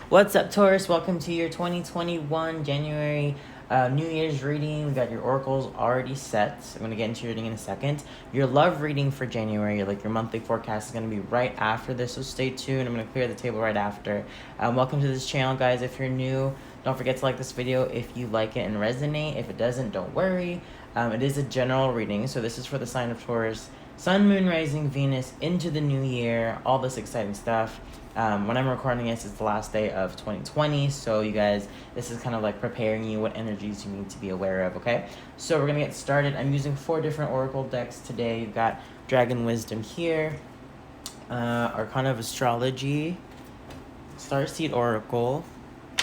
What's up, Taurus? Welcome to your 2021 January New Year's reading. We got your oracles already set. I'm going to get into your reading in a second. Your love reading for January, like your monthly forecast, is going to be right after this, so stay tuned. I'm going to clear the table right after. Welcome to this channel, guys. If you're new, don't forget to like this video if you like it and resonate. If it doesn't, don't worry. It is a general reading, so this is for the sign of Taurus. Sun, Moon, Rising, Venus, into the new year, all this exciting stuff. When I'm recording this, it's the last day of 2020, so you guys, this is kind of like preparing you what energies you need to be aware of, okay? So we're going to get started. I'm using 4 different oracle decks today. You've got Dragon Wisdom here, Arcana of Astrology, Starseed Oracle,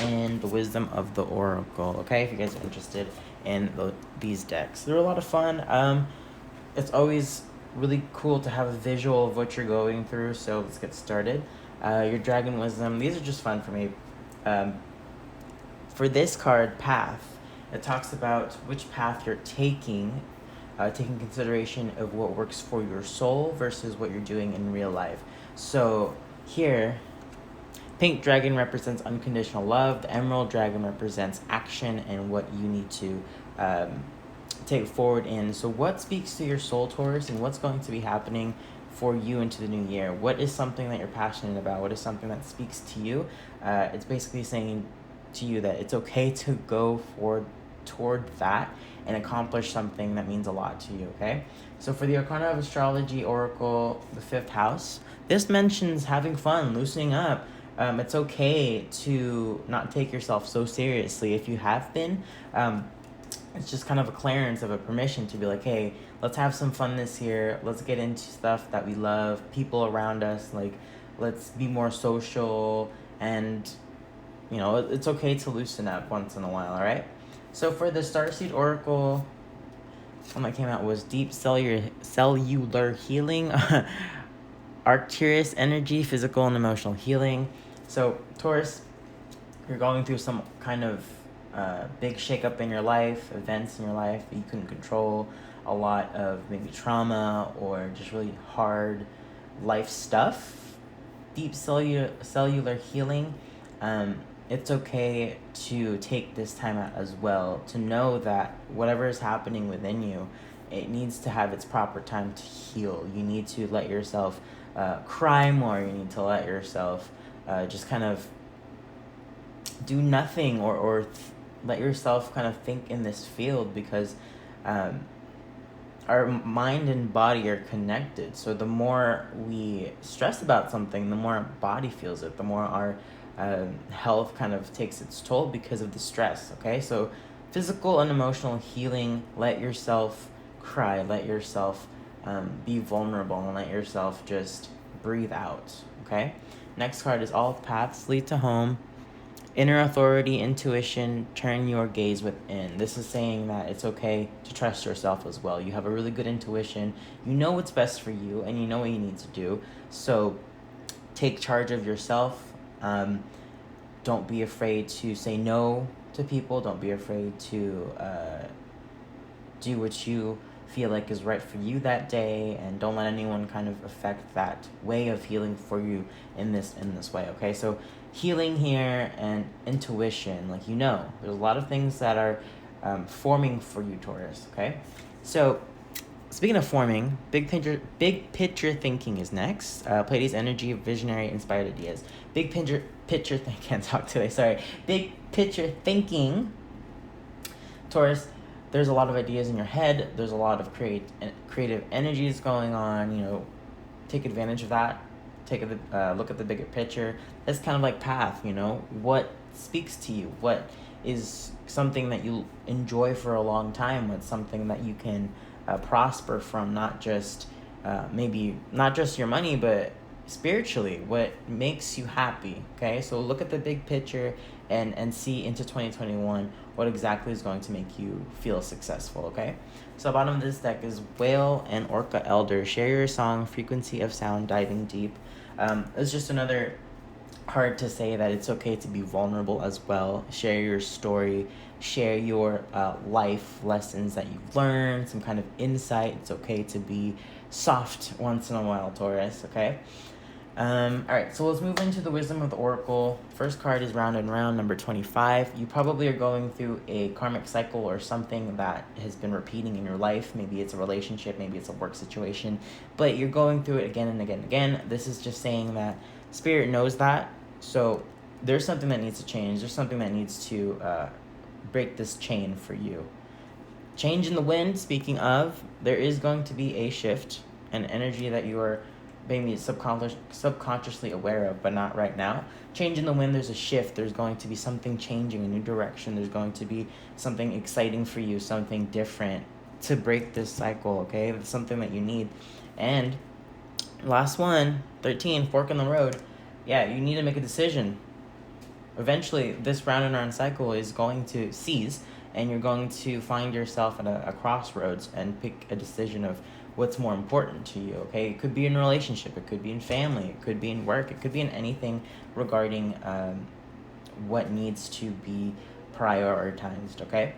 and the Wisdom of the Oracle, okay? If you guys are interested in these decks. They're a lot of fun. It's always really cool to have a visual of what you're going through, so let's get started. Your Dragon Wisdom, these are just fun for me. For this card, Path, it talks about which path you're taking consideration of what works for your soul versus what you're doing in real life. So here, Pink Dragon represents unconditional love. The Emerald Dragon represents action and what you need to take forward in. So what speaks to your soul, Taurus, and what's going to be happening for you into the new year? What is something that you're passionate about? What is something that speaks to you? It's basically saying to you that it's okay to go toward that and accomplish something that means a lot to you, okay? So for the Arcana of Astrology Oracle, the 5th house, this mentions having fun, loosening up. It's okay to not take yourself so seriously if you have been. It's just kind of a clearance of a permission to be like, hey, let's have some fun this year. Let's get into stuff that we love, people around us. Like, let's be more social. And, you know, it's okay to loosen up once in a while, all right? So for the Starseed Oracle, one that came out was Deep Cellular Healing, Arcturus Energy, Physical and Emotional Healing. So, Taurus, you're going through some kind of big shakeup in your life, events in your life that you couldn't control, a lot of maybe trauma or just really hard life stuff. Deep cellular healing. It's okay to take this time out as well, to know that whatever is happening within you, it needs to have its proper time to heal. You need to let yourself cry more. You need to let yourself just kind of do nothing or let yourself kind of think in this field, because our mind and body are connected. So the more we stress about something, the more our body feels it, the more our health kind of takes its toll because of the stress, okay? So physical and emotional healing, let yourself cry, let yourself be vulnerable, and let yourself just breathe out, okay? Next card is All Paths Lead to Home. Inner authority, intuition, turn your gaze within. This is saying that it's okay to trust yourself as well. You have a really good intuition. You know what's best for you, and you know what you need to do. So take charge of yourself. Don't be afraid to say no to people. Don't be afraid to do what you feel like is right for you that day, and don't let anyone kind of affect that way of healing for you in this way, okay? So healing here and intuition, like, you know, there's a lot of things that are forming for you, Taurus, okay? So speaking of forming, big picture thinking is next. Pleiades energy, visionary, inspired ideas. Big picture can't talk today, sorry. Big picture thinking, Taurus, there's a lot of ideas in your head. There's a lot of creative energies going on. You know, take advantage of that. Take a look at the bigger picture. That's kind of like Path, you know. What speaks to you? What is something that you enjoy for a long time? What's something that you can prosper from? Not just maybe not just your money, but spiritually. What makes you happy? Okay, so look at the big picture and see into 2021 what exactly is going to make you feel successful, okay? So bottom of this deck is Whale and Orca Elder. Share your song, frequency of sound, diving deep. It's just another card to say that it's okay to be vulnerable as well. Share your story, share your life lessons that you've learned, some kind of insight. It's okay to be soft once in a while, Taurus, okay? All right, so let's move into the Wisdom of the Oracle. First card is Round and Round, number 25. You probably are going through a karmic cycle or something that has been repeating in your life. Maybe it's a relationship, maybe it's a work situation, but you're going through it again and again and again. This is just saying that Spirit knows that, so there's something that needs to change. There's something that needs to break this chain for you. Change in the wind, speaking of, there is going to be a shift, an energy that you are maybe subconsciously aware of, but not right now. Change in the wind, there's a shift. There's going to be something changing, a new direction. There's going to be something exciting for you, something different to break this cycle, okay? It's something that you need. And last one, 13, fork in the road. Yeah, you need to make a decision. Eventually, this round and round cycle is going to cease, and you're going to find yourself at a crossroads and pick a decision of what's more important to you, okay? It could be in a relationship, it could be in family, it could be in work, it could be in anything regarding what needs to be prioritized, okay?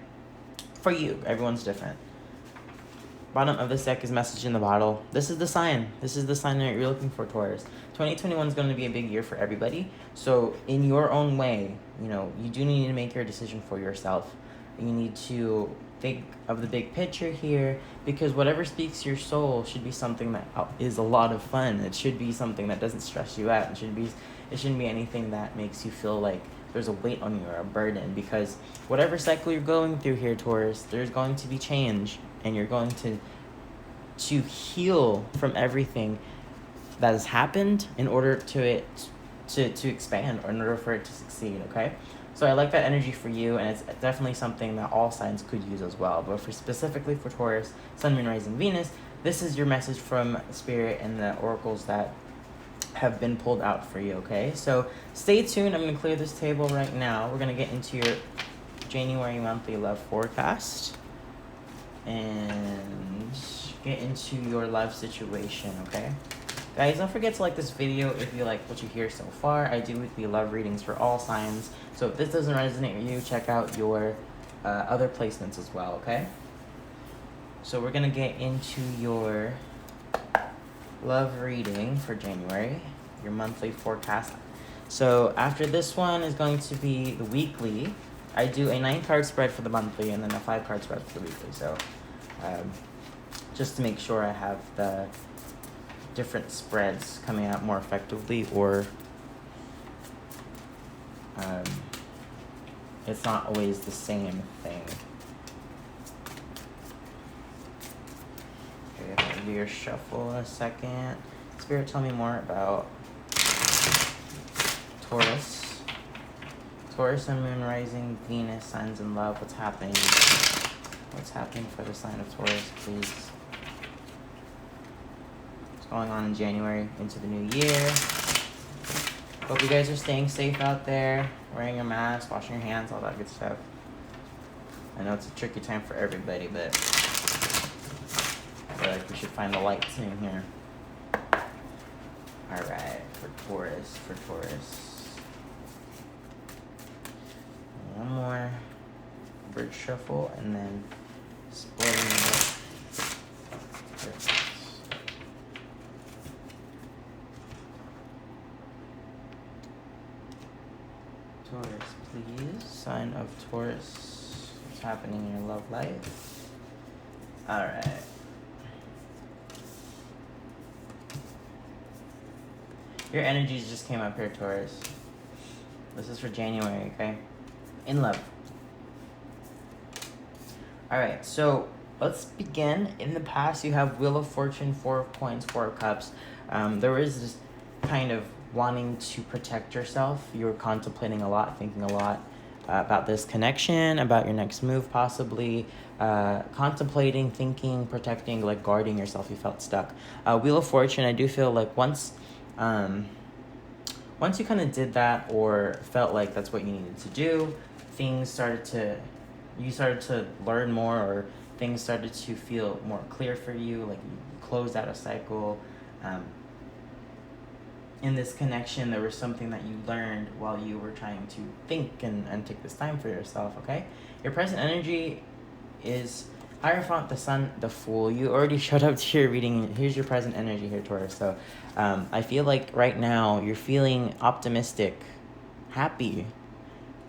For you, everyone's different. Bottom of this deck is Message in the Bottle. This is the sign. This is the sign that you're looking for, Taurus. 2021 is going to be a big year for everybody. So in your own way, you do need to make your decision for yourself. You need to think of the big picture here, because whatever speaks to your soul should be something that is a lot of fun. It should be something that doesn't stress you out. It shouldn't be anything that makes you feel like there's a weight on you or a burden, because whatever cycle you're going through here, Taurus, there's going to be change, and you're going to heal from everything that has happened in order to expand, or in order for it to succeed, okay? So I like that energy for you, and it's definitely something that all signs could use as well. But specifically for Taurus, Sun, Moon, Rising, Venus, this is your message from Spirit and the oracles that have been pulled out for you, okay? So stay tuned. I'm going to clear this table right now. We're going to get into your January monthly love forecast and get into your love situation, okay? Guys, don't forget to like this video if you like what you hear so far. I do weekly love readings for all signs. So if this doesn't resonate with you, check out your other placements as well, okay? So we're going to get into your love reading for January, your monthly forecast. So after this one is going to be the weekly. I do a 9-card spread for the monthly and then a 5-card spread for the weekly. So just to make sure I have the different spreads coming out more effectively, or it's not always the same thing. Okay, I'm gonna do your shuffle in a second. Spirit, tell me more about Taurus. Taurus and Moon, Rising, Venus, signs in love. What's happening? What's happening for the sign of Taurus, please? Going on in January into the new year. Hope you guys are staying safe out there, wearing your mask, washing your hands, all that good stuff. I know it's a tricky time for everybody, but I feel like we should find the light in here. Alright, for Taurus. One more bridge shuffle and then splitting it up. Perfect. Taurus, please. Sign of Taurus. What's happening in your love life? Alright. Your energies just came up here, Taurus. This is for January, okay? In love. Alright, so let's begin. In the past, you have Wheel of Fortune, 4 of Coins, 4 of Cups. There is this kind of wanting to protect yourself. You're contemplating a lot, thinking a lot about this connection, about your next move possibly, contemplating, thinking, protecting, like guarding yourself. You felt stuck. Wheel of Fortune, I do feel like once you kind of did that, or felt like that's what you needed to do, you started to learn more, or things started to feel more clear for you, like you closed out a cycle. In this connection, there was something that you learned while you were trying to think and take this time for yourself, okay? Your present energy is Hierophant, the Sun, the Fool. You already showed up to your reading. Here's your present energy here, Taurus. So I feel like right now you're feeling optimistic, happy.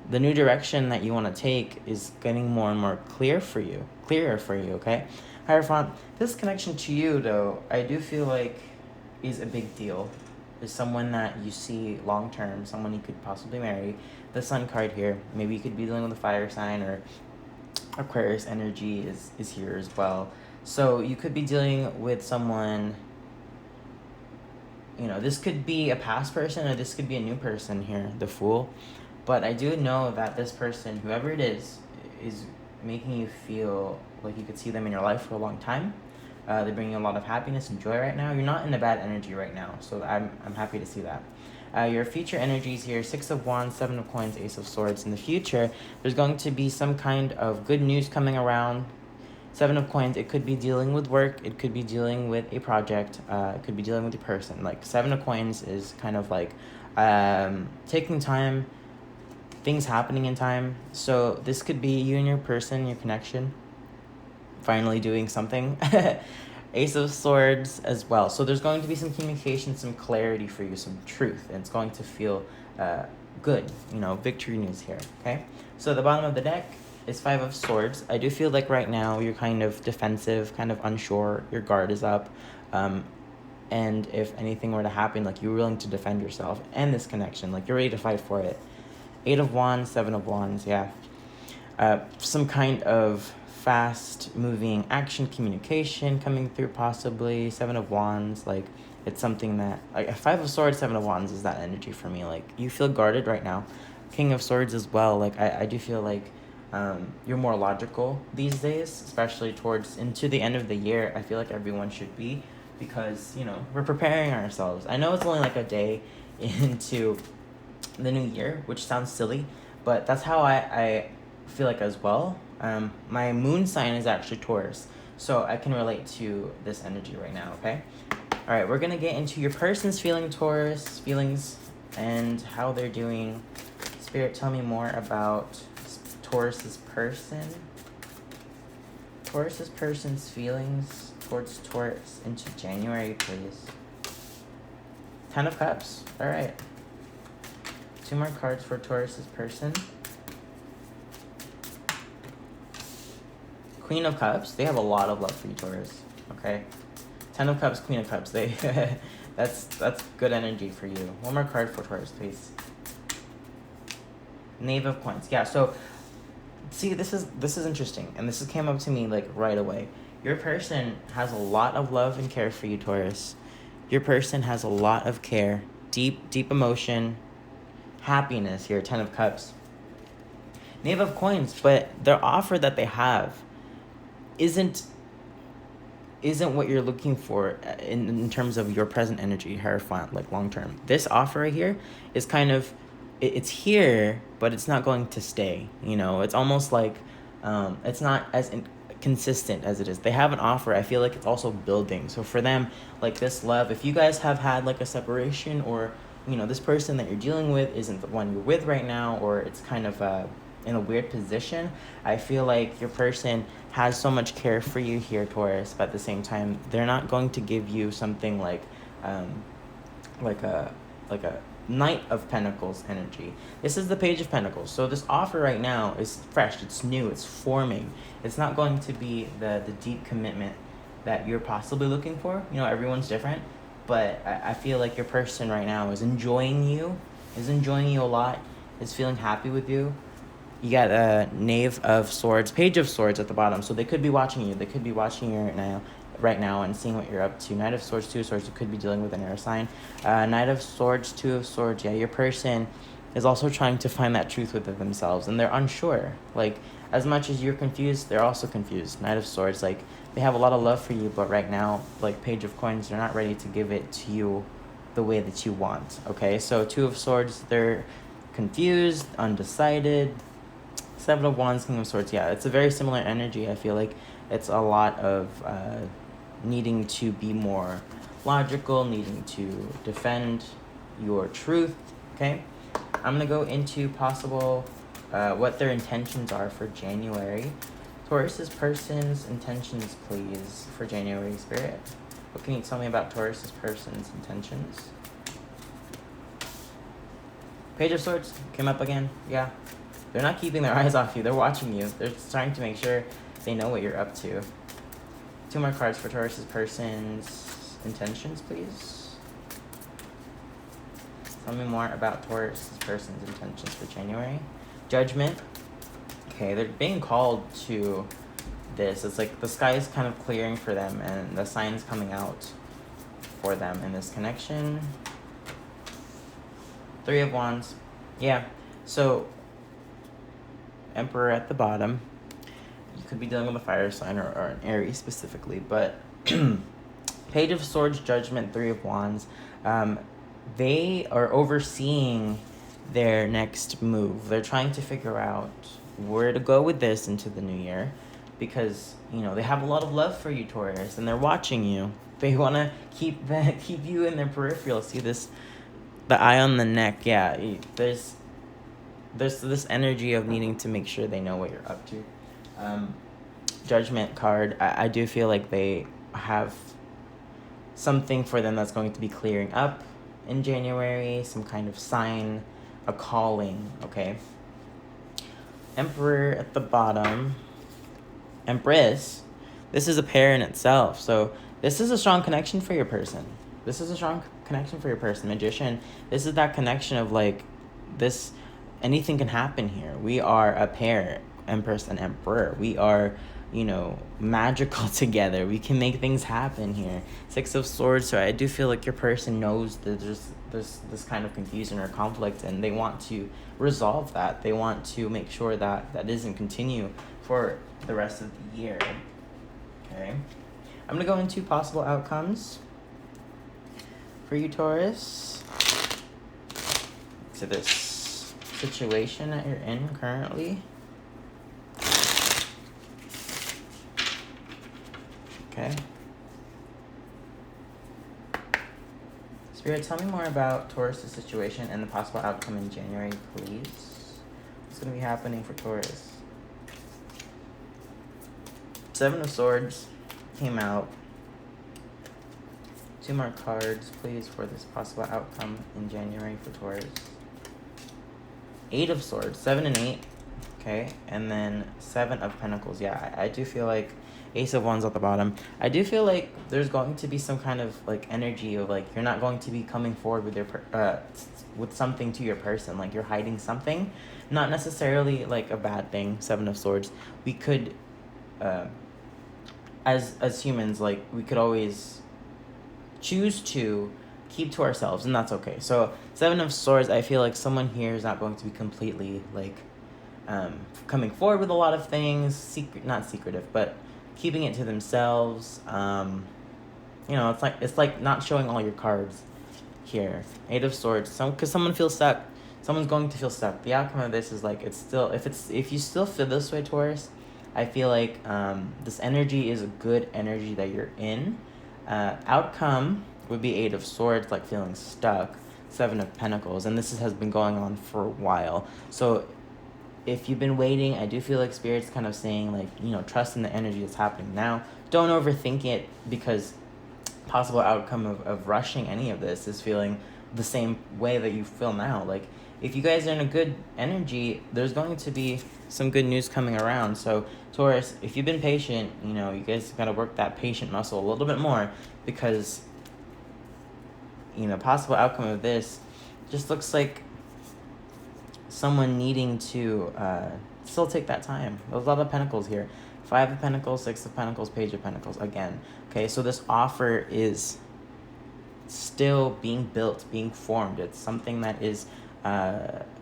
The new direction that you want to take is getting more and more clearer for you, okay? Hierophant, this connection to you, though, I do feel like is a big deal. Is someone that you see long term, someone you could possibly marry. The Sun card here, maybe you could be dealing with a fire sign, or Aquarius energy is here as well. So you could be dealing with someone, this could be a past person or this could be a new person here, the Fool. But I do know that this person, whoever it is making you feel like you could see them in your life for a long time. They're bringing a lot of happiness and joy right now. You're not in a bad energy right now, so I'm happy to see that. Your future energies here, 6 of Wands, 7 of Coins, Ace of Swords. In the future, there's going to be some kind of good news coming around. 7 of Coins, it could be dealing with work. It could be dealing with a project. It could be dealing with a person. Like, 7 of Coins is kind of like taking time, things happening in time. So this could be you and your person, your connection, finally doing something. Ace of Swords as well. So there's going to be some communication, some clarity for you, some truth, and it's going to feel good. Victory news here, okay? So the bottom of the deck is 5 of Swords. I do feel like right now you're kind of defensive, kind of unsure, your guard is up, and if anything were to happen, like, you're willing to defend yourself and this connection, like, you're ready to fight for it. 8 of Wands, 7 of Wands, yeah. Some kind of fast-moving action, communication coming through, possibly. 7 of Wands, like, it's something that... Like, 5 of Swords, 7 of Wands is that energy for me. Like, you feel guarded right now. King of Swords as well. Like, I do feel like you're more logical these days, especially towards into the end of the year. I feel like everyone should be, because, we're preparing ourselves. I know it's only like a day into the new year, which sounds silly, but that's how I feel like as well. My moon sign is actually Taurus, so I can relate to this energy right now, okay? All right, we're gonna get into your person's Taurus feelings and how they're doing. Spirit, tell me more about Taurus's person. Taurus's person's feelings towards Taurus into January, please. 10 of Cups, all right. 2 more cards for Taurus's person. Queen of Cups. They have a lot of love for you, Taurus. Okay. 10 of Cups, Queen of Cups. That's good energy for you. 1 more card for Taurus, please. Knave of Coins. Yeah. So, see, this is interesting, and this came up to me like right away. Your person has a lot of love and care for you, Taurus. Your person has a lot of care, deep emotion. Happiness here, 10 of Cups. Knave of Coins, but their offer that they have isn't what you're looking for in terms of your present energy, Hierophant, like long term. This offer right here is kind of, it's here, but it's not going to stay. It's almost like it's not as consistent as it is. They have an offer. I feel like it's also building. So for them, like this love, if you guys have had like a separation, or this person that you're dealing with isn't the one you're with right now, or it's kind of in a weird position, I feel like your person has so much care for you here, Taurus, but at the same time, they're not going to give you something like a Knight of Pentacles energy. This is the Page of Pentacles. So this offer right now is fresh, it's new, it's forming. It's not going to be the deep commitment that you're possibly looking for. Everyone's different. But I feel like your person right now is enjoying you a lot, is feeling happy with you. You got a Knave of Swords, Page of Swords at the bottom. So they could be watching you. They could be watching you right now and seeing what you're up to. Knight of Swords, 2 of Swords, you could be dealing with an air sign. Knight of Swords, 2 of Swords, yeah, your person is also trying to find that truth within themselves, and they're unsure. Like, as much as you're confused, they're also confused. Knight of Swords, like, they have a lot of love for you, but right now, like Page of Coins, they're not ready to give it to you the way that you want, okay? So 2 of Swords, they're confused, undecided. 7 of Wands, King of Swords, yeah, it's a very similar energy. I feel like it's a lot of needing to be more logical, needing to defend your truth, okay? I'm going to go into possible what their intentions are for January. Taurus's person's intentions, please, for January, Spirit. What can you tell me about Taurus's person's intentions? Page of Swords came up again. Yeah. They're not keeping their eyes off you. They're watching you. They're trying to make sure they know what you're up to. 2 more cards for Taurus's person's intentions, please. Tell me more about Taurus's person's intentions for January. Judgment. Okay, they're being called to this. It's like the sky is kind of clearing for them and the signs coming out for them in this connection. 3 of Wands. Yeah, so Emperor at the bottom. You could be dealing with a fire sign or an Aries specifically, but Page of Swords, Judgment, 3 of Wands. They are overseeing their next move. They're trying to figure out where to go with this into the new year, because they have a lot of love for you, Taurus, and they're watching you. They want to keep you in their peripheral. See this, the eye on the neck. Yeah, there's this energy of needing to make sure they know what you're up to. Judgment card. I do feel like they have something for them that's going to be clearing up in January. Some kind of sign, a calling. Okay. Emperor at the bottom. Empress. This is a pair in itself. So this is a strong connection for your person. Magician. This is that connection of like this. Anything can happen here. We are a pair, Empress and Emperor. We are, magical together. We can make things happen here. 6 of Swords. So I do feel like your person knows that there's this kind of confusion or conflict, and they want to resolve that. They want to make sure that doesn't continue for the rest of the year. Okay. I'm going to go into possible outcomes for you, Taurus, to this situation that you're in currently. Okay. Spirit, tell me more about Taurus' situation and the possible outcome in January, please. What's going to be happening for Taurus? 7 of Swords came out. 2 more cards, please, for this possible outcome in January for Taurus. 8 of Swords, 7 and 8. Okay, and then 7 of Pentacles. Yeah, I do feel like Ace of Wands at the bottom. I do feel like there's going to be some kind of like energy of like you're not going to be coming forward with your with something to your person. Like you're hiding something, not necessarily like a bad thing. 7 of Swords. We could, as humans, like we could always choose to keep to ourselves, and that's okay. So 7 of Swords. I feel like someone here is not going to be completely like coming forward with a lot of things, not secretive, but keeping it to themselves. It's like not showing all your cards here. 8 of Swords. Because someone feels stuck. Someone's going to feel stuck. The outcome of this is like if you still feel this way, Taurus, I feel like this energy is a good energy that you're in. Outcome would be 8 of Swords, like feeling stuck. 7 of Pentacles, and this has been going on for a while. So if you've been waiting, I do feel like Spirit's kind of saying like, trust in the energy that's happening now. Don't overthink it, because possible outcome of rushing any of this is feeling the same way that you feel now. Like if you guys are in a good energy, there's going to be some good news coming around. So Taurus, if you've been patient, you guys got to work that patient muscle a little bit more, because possible outcome of this just looks like someone needing to still take that time. There's a lot of Pentacles here. 5 of Pentacles, 6 of Pentacles, Page of Pentacles again. Okay, so this offer is still being built, being formed. It's something that is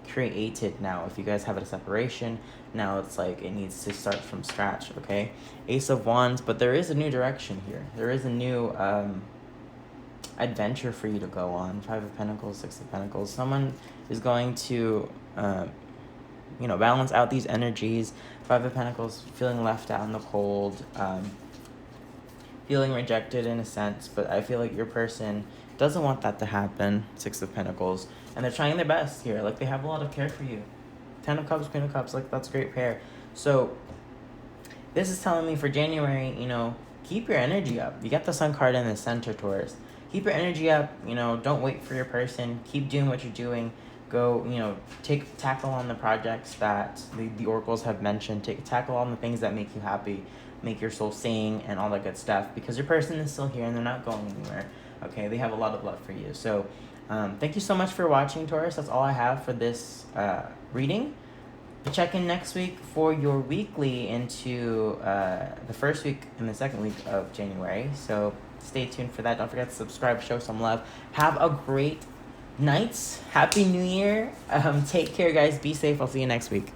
created now. If you guys have a separation, now it's like it needs to start from scratch, okay? Ace of Wands, but there is a new direction here. There is a new adventure for you to go on. 5 of Pentacles, 6 of Pentacles. Someone is going to balance out these energies. 5 of Pentacles, feeling left out in the cold, feeling rejected in a sense, but I feel like your person doesn't want that to happen. 6 of Pentacles, and they're trying their best here. Like they have a lot of care for you. 10 of Cups, Queen of Cups, like that's a great pair. So this is telling me for January, you know, keep your energy up. You got the sun card in the center, Taurus. Keep your energy up, you know, don't wait for your person. Keep doing what you're doing. Go, you know, tackle on the projects that the oracles have mentioned. Tackle on the things that make you happy, make your soul sing, and all that good stuff, because your person is still here and they're not going anywhere. Okay, they have a lot of love for you. So thank you so much for watching, Taurus. That's all I have for this reading. Check in next week for your weekly into the first week and the second week of January. So stay tuned for that. Don't forget to subscribe, show some love. Have a great night. Happy New Year. Take care, guys. Be safe. I'll see you next week.